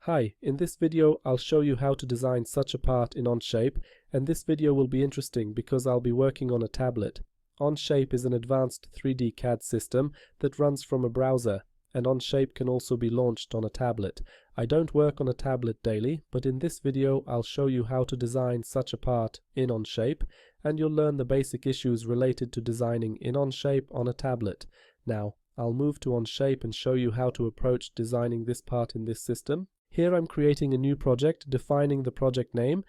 Hi, in this video I'll show you how to design such a part in Onshape, and this video will be interesting because I'll be working on a tablet. Onshape is an advanced 3D CAD system that runs from a browser, and Onshape can also be launched on a tablet. I don't work on a tablet daily, but in this video I'll show you how to design such a part in Onshape, and you'll learn the basic issues related to designing in Onshape on a tablet. Now, I'll move to Onshape and show you how to approach designing this part in this system. Here I'm creating a new project, defining the project name,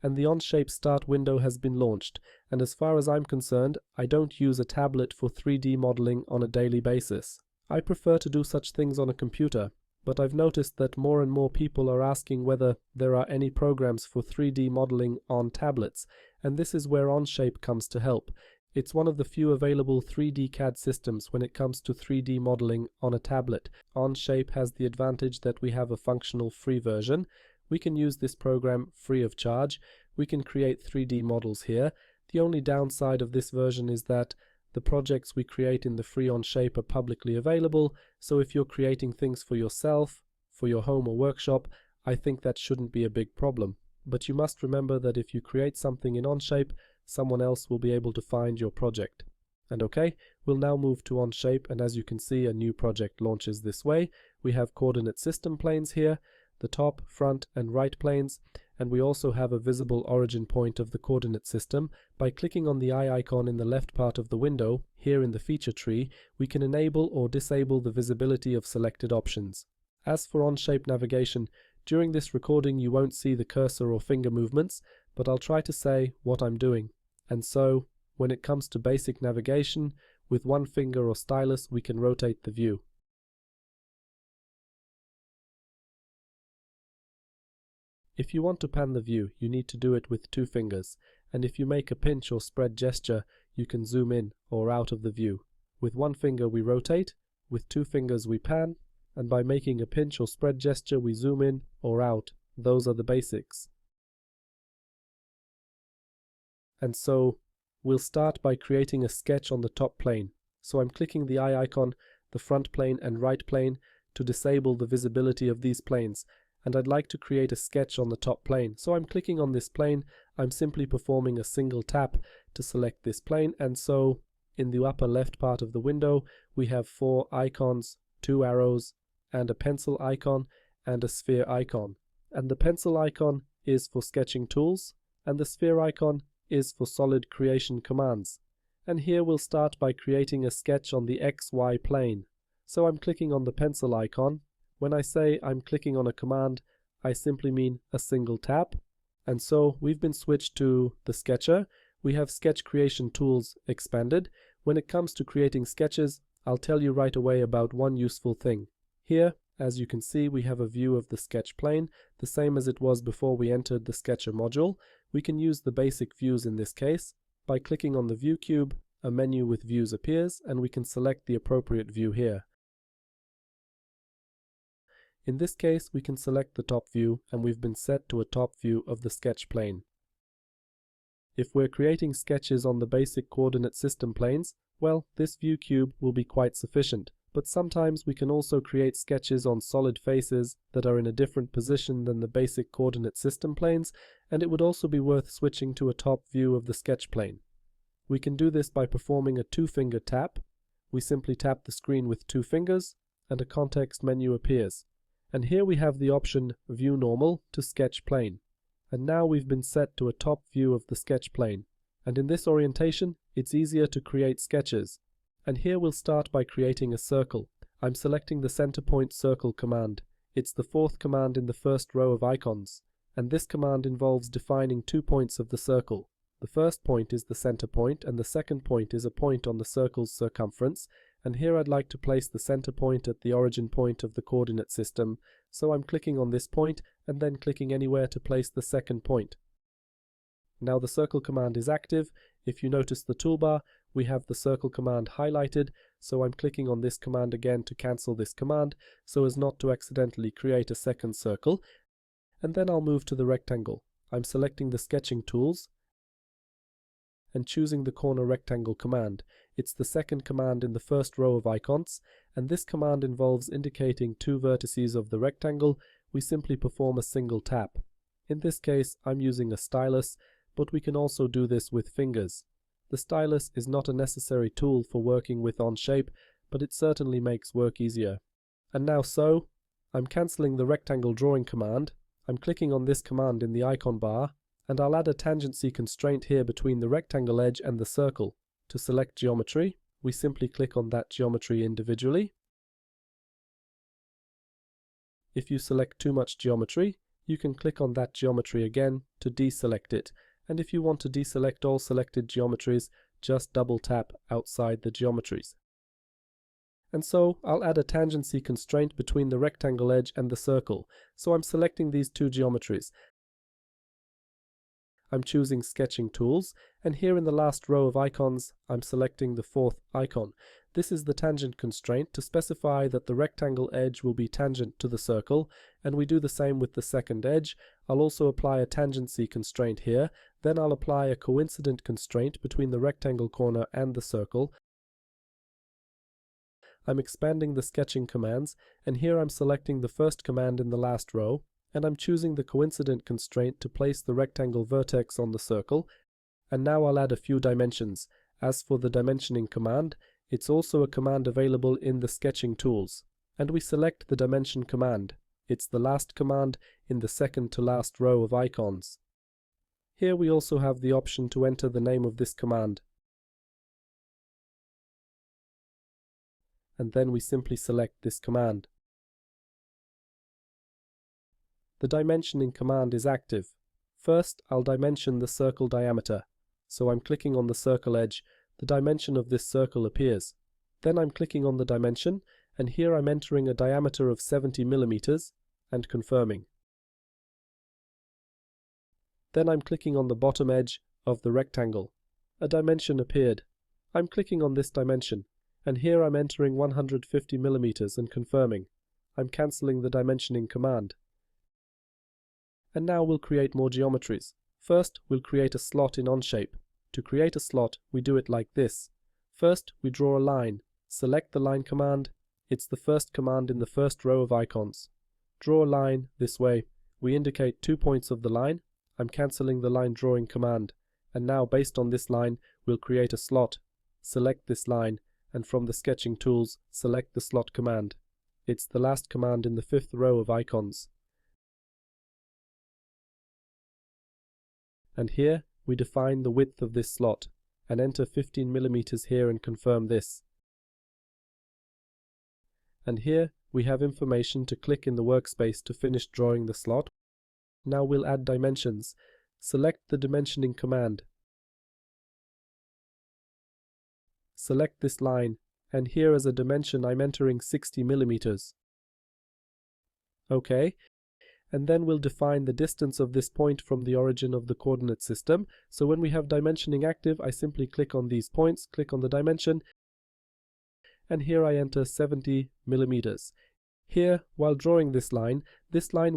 and the Onshape start window has been launched, and as far as I'm concerned, I don't use a tablet for 3D modeling on a daily basis. I prefer to do such things on a computer, but I've noticed that more and more people are asking whether there are any programs for 3D modeling on tablets, and this is where Onshape comes to help. It's one of the few available 3D CAD systems when it comes to 3D modeling on a tablet. Onshape has the advantage that we have a functional free version. We can use this program free of charge. We can create 3D models here. The only downside of this version is that the projects we create in the free Onshape are publicly available, so if you're creating things for yourself, for your home or workshop, I think that shouldn't be a big problem. But you must remember that if you create something in Onshape, someone else will be able to find your project. And okay, we'll now move to Onshape, and as you can see, a new project launches this way. We have coordinate system planes here, the top, front and right planes, and we also have a visible origin point of the coordinate system. By clicking on the eye icon in the left part of the window, here in the feature tree, we can enable or disable the visibility of selected options. As for Onshape navigation, during this recording you won't see the cursor or finger movements, but I'll try to say what I'm doing. And so, when it comes to basic navigation, with one finger or stylus we can rotate the view. If you want to pan the view, you need to do it with two fingers, and if you make a pinch or spread gesture, you can zoom in or out of the view. With one finger we rotate, with two fingers we pan, and by making a pinch or spread gesture we zoom in or out. Those are the basics. And so, we'll start by creating a sketch on the top plane. So I'm clicking the eye icon, the front plane and right plane, to disable the visibility of these planes. And I'd like to create a sketch on the top plane. So I'm clicking on this plane, I'm simply performing a single tap to select this plane, and so in the upper left part of the window we have four icons, two arrows, and a pencil icon and a sphere icon. And the pencil icon is for sketching tools, and the sphere icon is for solid creation commands. And here we'll start by creating a sketch on the XY plane. So I'm clicking on the pencil icon. When I say I'm clicking on a command, I simply mean a single tap. And so we've been switched to the sketcher. We have sketch creation tools expanded. When it comes to creating sketches, I'll tell you right away about one useful thing. Here, as you can see, we have a view of the sketch plane, the same as it was before we entered the sketcher module. We can use the basic views in this case. By clicking on the view cube, a menu with views appears, and we can select the appropriate view here. In this case, we can select the top view, and we've been set to a top view of the sketch plane. If we're creating sketches on the basic coordinate system planes, well, this view cube will be quite sufficient. But sometimes we can also create sketches on solid faces that are in a different position than the basic coordinate system planes, and it would also be worth switching to a top view of the sketch plane. We can do this by performing a two-finger tap. We simply tap the screen with two fingers, and a context menu appears. And here we have the option View Normal to Sketch Plane. And now we've been set to a top view of the sketch plane. And in this orientation, it's easier to create sketches. And here we'll start by creating a circle. I'm selecting the center point circle command. It's the fourth command in the first row of icons, and this command involves defining 2 points of the circle. The first point is the center point, and the second point is a point on the circle's circumference, and here I'd like to place the center point at the origin point of the coordinate system, so I'm clicking on this point and then clicking anywhere to place the second point. Now the circle command is active. If you notice the toolbar, we have the circle command highlighted, so I'm clicking on this command again to cancel this command so as not to accidentally create a second circle. And then I'll move to the rectangle. I'm selecting the sketching tools and choosing the corner rectangle command. It's the second command in the first row of icons, and this command involves indicating two vertices of the rectangle. We simply perform a single tap. In this case, I'm using a stylus, but we can also do this with fingers. The stylus is not a necessary tool for working with Onshape, but it certainly makes work easier. And now I'm cancelling the rectangle drawing command. I'm clicking on this command in the icon bar, and I'll add a tangency constraint here between the rectangle edge and the circle. To select geometry, we simply click on that geometry individually. If you select too much geometry, you can click on that geometry again to deselect it, and if you want to deselect all selected geometries, just double tap outside the geometries. And so I'll add a tangency constraint between the rectangle edge and the circle. So I'm selecting these two geometries. I'm choosing sketching tools, and here in the last row of icons, I'm selecting the fourth icon. This is the tangent constraint to specify that the rectangle edge will be tangent to the circle, and we do the same with the second edge. I'll also apply a tangency constraint here, then I'll apply a coincident constraint between the rectangle corner and the circle. I'm expanding the sketching commands, and here I'm selecting the first command in the last row, and I'm choosing the coincident constraint to place the rectangle vertex on the circle, and now I'll add a few dimensions. As for the dimensioning command, it's also a command available in the sketching tools, and we select the dimension command. It's the last command in the second to last row of icons. Here we also have the option to enter the name of this command. And then we simply select this command. The dimensioning command is active. First, I'll dimension the circle diameter. So I'm clicking on the circle edge. The dimension of this circle appears. Then I'm clicking on the dimension, and here I'm entering a diameter of 70 millimeters and confirming. Then I'm clicking on the bottom edge of the rectangle. A dimension appeared. I'm clicking on this dimension, and here I'm entering 150 millimeters and confirming. I'm cancelling the dimensioning command. And now we'll create more geometries. First, we'll create a slot in Onshape. To create a slot, we do it like this. First, we draw a line. Select the line command. It's the first command in the first row of icons. Draw a line this way. We indicate 2 points of the line. I'm cancelling the line drawing command. And now, based on this line, we'll create a slot. Select this line, and from the sketching tools, select the slot command. It's the last command in the fifth row of icons. And here, we define the width of this slot, and enter 15 millimeters here and confirm this. And here, we have information to click in the workspace to finish drawing the slot. Now we'll add dimensions. Select the dimensioning command. Select this line, and here as a dimension I'm entering 60 millimeters. OK, and then we'll define the distance of this point from the origin of the coordinate system. So when we have dimensioning active, I simply click on these points, click on the dimension, and here I enter 70 millimeters. Here, while drawing this line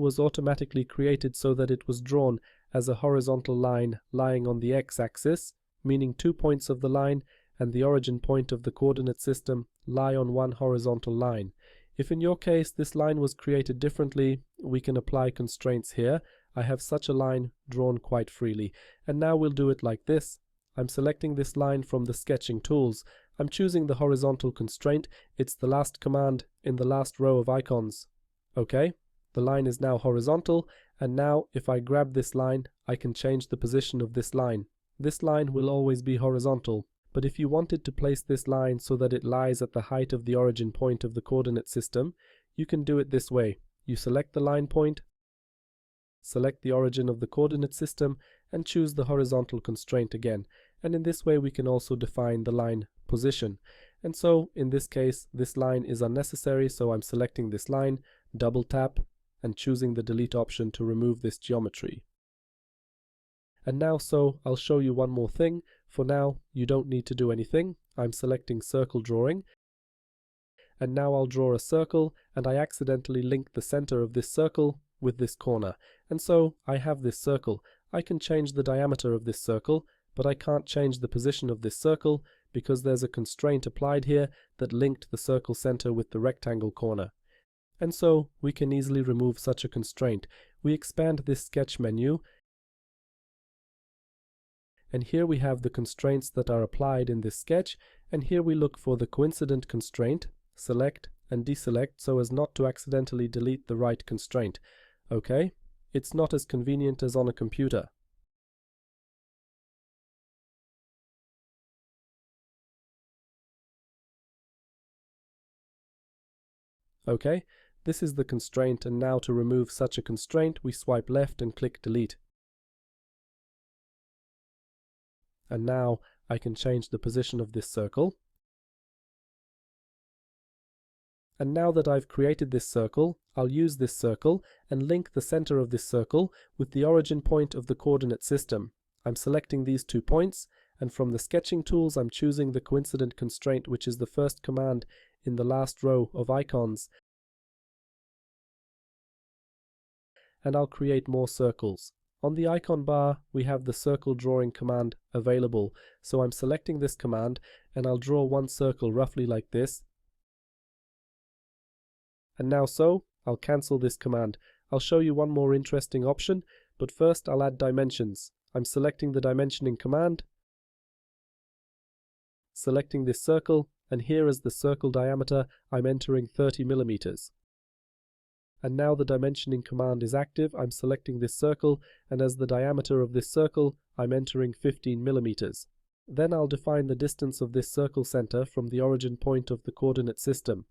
was automatically created so that it was drawn as a horizontal line lying on the x-axis, meaning 2 points of the line and the origin point of the coordinate system lie on one horizontal line. If in your case this line was created differently, we can apply constraints here. I have such a line drawn quite freely. And now we'll do it like this. I'm selecting this line from the sketching tools. I'm choosing the horizontal constraint. It's the last command in the last row of icons. OK, the line is now horizontal, and now if I grab this line, I can change the position of this line. This line will always be horizontal. But if you wanted to place this line so that it lies at the height of the origin point of the coordinate system, you can do it this way. You select the line point, select the origin of the coordinate system, and choose the horizontal constraint again. And in this way we can also define the line position. And so in this case this line is unnecessary, so I'm selecting this line, double tap, and choosing the delete option to remove this geometry. And now I'll show you one more thing. For now, you don't need to do anything. I'm selecting circle drawing. And now I'll draw a circle, and I accidentally link the center of this circle with this corner. And so I have this circle. I can change the diameter of this circle, but I can't change the position of this circle because there's a constraint applied here that linked the circle center with the rectangle corner. And so we can easily remove such a constraint. We expand this sketch menu, and here we have the constraints that are applied in this sketch, and here we look for the coincident constraint, select and deselect so as not to accidentally delete the right constraint. Okay, it's not as convenient as on a computer. Okay, this is the constraint, and now to remove such a constraint we swipe left and click delete. And now I can change the position of this circle. And now that I've created this circle, I'll use this circle and link the center of this circle with the origin point of the coordinate system. I'm selecting these 2 points, and from the sketching tools I'm choosing the coincident constraint, which is the first command in the last row of icons. And I'll create more circles. On the icon bar we have the circle drawing command available, so I'm selecting this command and I'll draw one circle roughly like this. And now I'll cancel this command. I'll show you one more interesting option, but first I'll add dimensions. I'm selecting the dimensioning command, selecting this circle, and here as the circle diameter I'm entering 30 millimeters. And now the dimensioning command is active. I'm selecting this circle, and as the diameter of this circle I'm entering 15 millimeters. Then I'll define the distance of this circle center from the origin point of the coordinate system.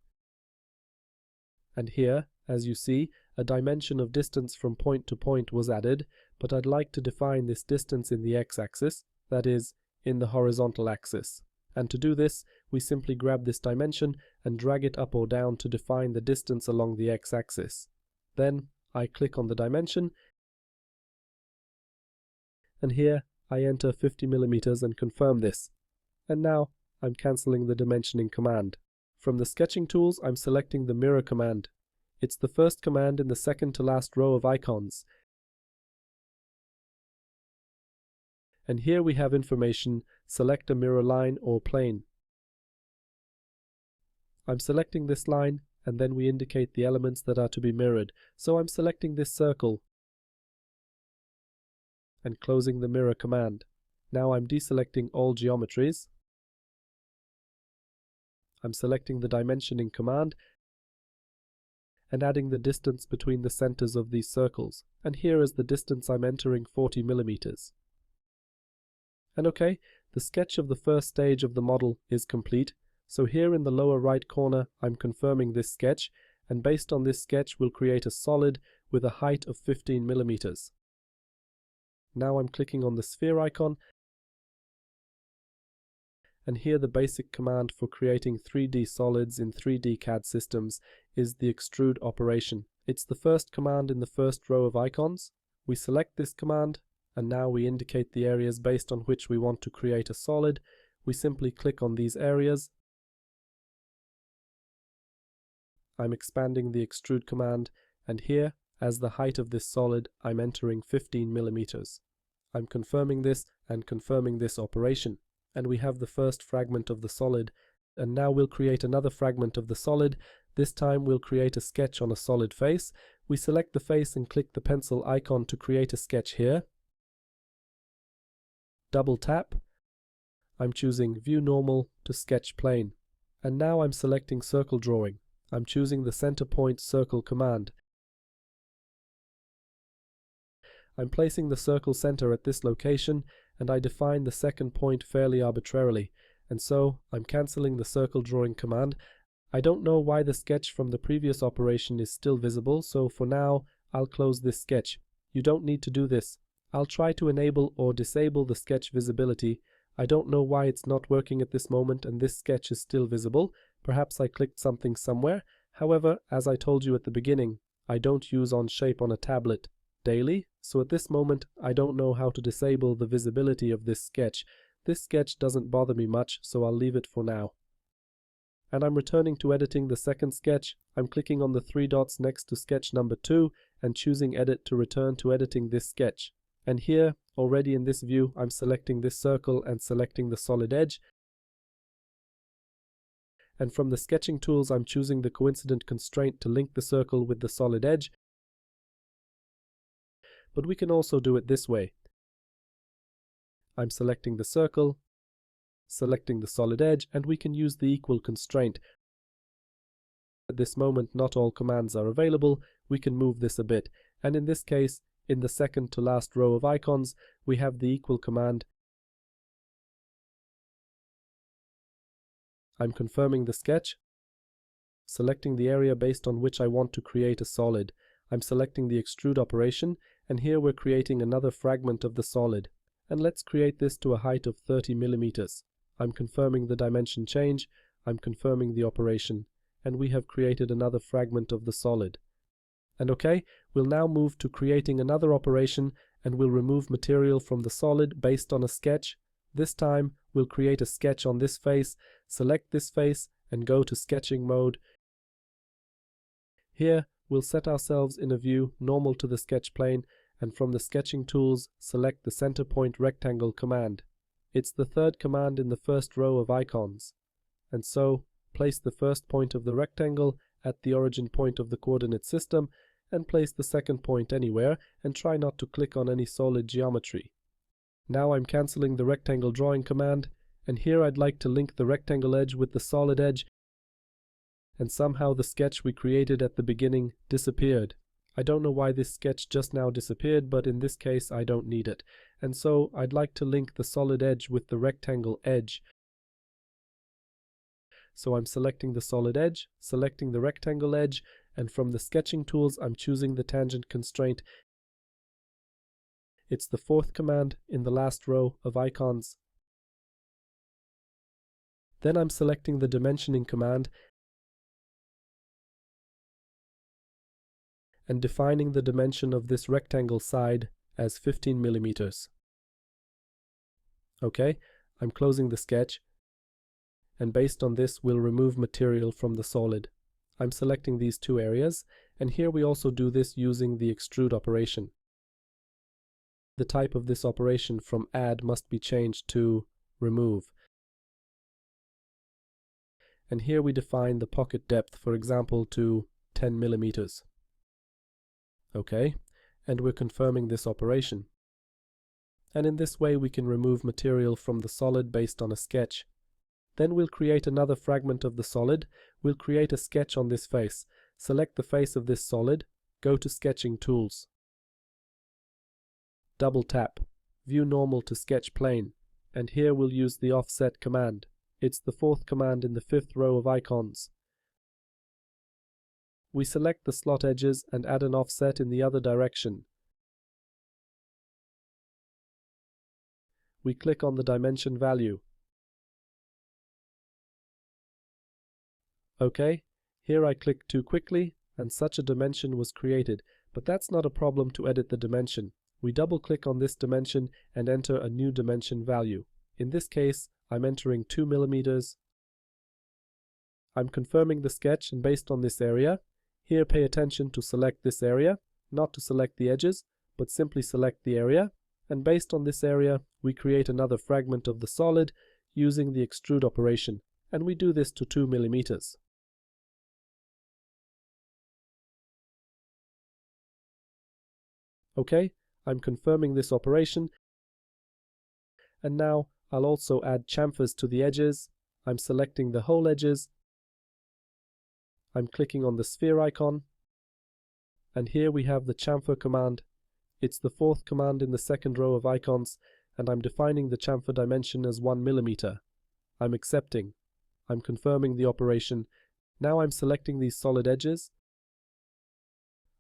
And here, as you see, a dimension of distance from point to point was added, but I'd like to define this distance in the x-axis, that is, in the horizontal axis. And to do this, we simply grab this dimension and drag it up or down to define the distance along the x-axis. Then I click on the dimension, and here I enter 50 millimeters and confirm this. And now I'm cancelling the dimensioning command. From the sketching tools I'm selecting the mirror command. It's the first command in the second to last row of icons. And here we have information, select a mirror line or plane. I'm selecting this line, and then we indicate the elements that are to be mirrored. So I'm selecting this circle and closing the mirror command. Now I'm deselecting all geometries. I'm selecting the dimensioning command and adding the distance between the centers of these circles. And here is the distance I'm entering 40 millimeters. And okay, the sketch of the first stage of the model is complete. So here in the lower right corner I'm confirming this sketch, and based on this sketch we'll create a solid with a height of 15 millimeters. Now I'm clicking on the sphere icon, and here the basic command for creating 3D solids in 3D CAD systems is the extrude operation. It's the first command in the first row of icons. We select this command, and now we indicate the areas based on which we want to create a solid. We simply click on these areas. I'm expanding the extrude command, and here, as the height of this solid, I'm entering 15 millimeters. I'm confirming this and confirming this operation, and we have the first fragment of the solid. And now we'll create another fragment of the solid. This time we'll create a sketch on a solid face. We select the face and click the pencil icon to create a sketch here. Double tap. I'm choosing View Normal to Sketch Plane. And now I'm selecting Circle Drawing. I'm choosing the Center Point Circle command. I'm placing the circle center at this location, and I define the second point fairly arbitrarily, and so I'm cancelling the Circle Drawing command. I don't know why the sketch from the previous operation is still visible, so for now I'll close this sketch. You don't need to do this. I'll try to enable or disable the sketch visibility. I don't know why it's not working at this moment and this sketch is still visible. Perhaps I clicked something somewhere. However, as I told you at the beginning, I don't use Onshape on a tablet daily, so at this moment I don't know how to disable the visibility of this sketch. This sketch doesn't bother me much, so I'll leave it for now. And I'm returning to editing the second sketch. I'm clicking on the 3 dots next to sketch number 2 and choosing Edit to return to editing this sketch. And here, already in this view, I'm selecting this circle and selecting the solid edge. and from the sketching tools I'm choosing the coincident constraint to link the circle with the solid edge, but we can also do it this way. I'm selecting the circle, selecting the solid edge, and we can use the equal constraint. At this moment not all commands are available, we can move this a bit, and in this case, in the second to last row of icons, we have the equal command. I'm confirming the sketch, selecting the area based on which I want to create a solid. I'm selecting the extrude operation, and here we're creating another fragment of the solid. And let's create this to a height of 30 millimeters. I'm confirming the dimension change, I'm confirming the operation, and we have created another fragment of the solid. And okay, we'll now move to creating another operation, and we'll remove material from the solid based on a sketch. This time we'll create a sketch on this face, select this face, and go to sketching mode. Here we'll set ourselves in a view normal to the sketch plane, and from the sketching tools select the center point rectangle command. It's the third command in the first row of icons. And so place the first point of the rectangle at the origin point of the coordinate system, and place the second point anywhere, and try not to click on any solid geometry. Now I'm cancelling the rectangle drawing command, and here I'd like to link the rectangle edge with the solid edge, and somehow the sketch we created at the beginning disappeared. I don't know why this sketch just now disappeared, but in this case I don't need it. And so I'd like to link the solid edge with the rectangle edge. So I'm selecting the solid edge, selecting the rectangle edge, and from the sketching tools I'm choosing the tangent constraint. It's the fourth command in the last row of icons. Then I'm selecting the dimensioning command and defining the dimension of this rectangle side as 15 millimeters. Okay, I'm closing the sketch, and based on this we'll remove material from the solid. I'm selecting these two areas, and here we also do this using the extrude operation. The type of this operation from add must be changed to remove. And here we define the pocket depth, for example, to 10 millimeters. Okay, and we're confirming this operation. And in this way we can remove material from the solid based on a sketch. Then we'll create another fragment of the solid. We'll create a sketch on this face. Select the face of this solid, go to sketching tools. Double tap, view normal to sketch plane, and here we'll use the offset command. It's the fourth command in the fifth row of icons. We select the slot edges and add an offset in the other direction. We click on the dimension value. Okay, here I clicked too quickly and such a dimension was created, but that's not a problem to edit the dimension. We double click on this dimension and enter a new dimension value. In this case, I'm entering 2 millimeters. I'm confirming the sketch, and based on this area, here pay attention to select this area, not to select the edges, but simply select the area, and based on this area, we create another fragment of the solid using the extrude operation, and we do this to 2 millimeters. Okay, I'm confirming this operation, and now I'll also add chamfers to the edges. I'm selecting the whole edges. I'm clicking on the sphere icon, and here we have the chamfer command. It's the fourth command in the second row of icons, and I'm defining the chamfer dimension as 1 millimeter. I'm accepting. I'm confirming the operation. Now I'm selecting these solid edges.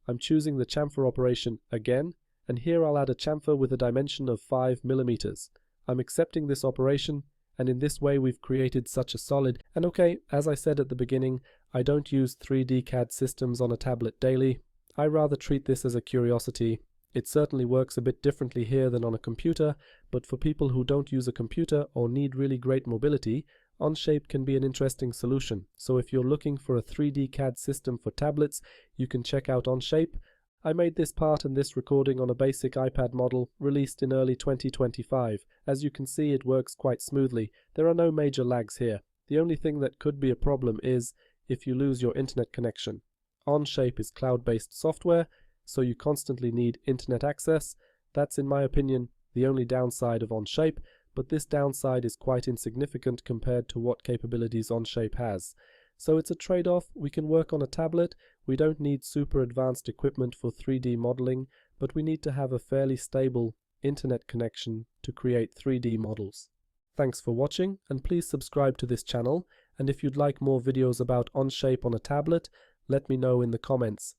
I'm choosing the chamfer operation again, and here I'll add a chamfer with a dimension of 5 millimeters. I'm accepting this operation, and in this way we've created such a solid. And okay, as I said at the beginning, I don't use 3D CAD systems on a tablet daily. I rather treat this as a curiosity. It certainly works a bit differently here than on a computer, but for people who don't use a computer or need really great mobility, Onshape can be an interesting solution. So if you're looking for a 3D CAD system for tablets, you can check out Onshape. I made this part and this recording on a basic iPad model released in early 2025. As you can see, it works quite smoothly. There are no major lags here. The only thing that could be a problem is if you lose your internet connection. Onshape is cloud-based software, so you constantly need internet access. That's, in my opinion, the only downside of Onshape, but this downside is quite insignificant compared to what capabilities Onshape has. So it's a trade-off. We can work on a tablet. We don't need super advanced equipment for 3D modeling, but we need to have a fairly stable internet connection to create 3D models. Thanks for watching, and please subscribe to this channel, and if you'd like more videos about Onshape on a tablet, let me know in the comments.